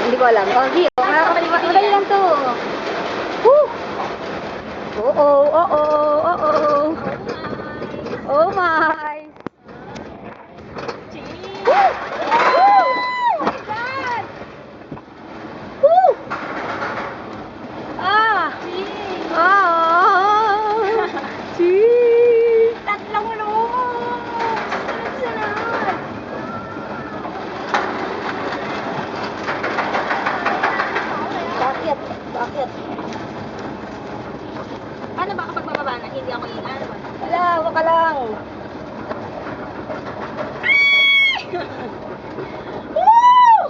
Hindi ko alam. Oh, G. Oh, madali lang to. Woo! Oo, oo, oo. Oh my. Woo! Woo! Woo! Ah! Ah! Gee! Tatlong room! Sunod-sunod! Bakit? Bakit? Paano ba kapag bababa na? Hindi ako iingan naman. Wala, waka lang. Woo!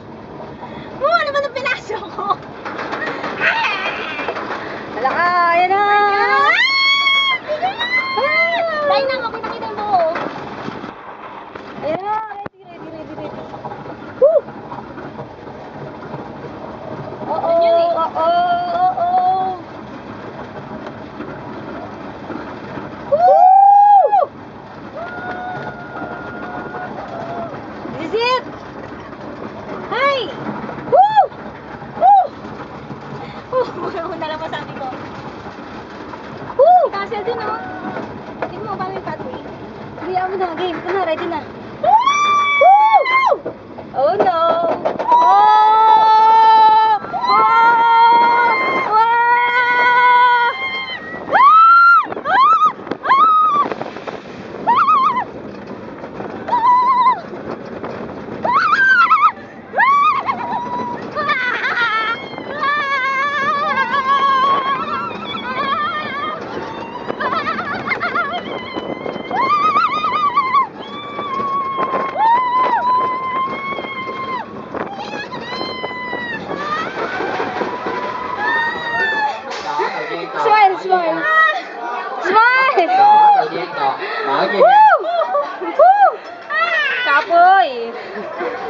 Woo! Ano ba nang pinasok ko? Wala ka, ayan na. Dahil na, okay nakita yung buo. Ayan na, ready. Woo! Oo, Yun eh. oo, oo. Woo! This is it! Hi! Woo! Woo! Una lang masabi ko. Woo! Castle din, oh. Tingnan mo, paano yung pathway? Hindi ako na, game. Ito na, ready na. Woo! Oh no! Oh! Oh! Smile, smile. Smile! Đó, đầu tiên còn mở kia nha.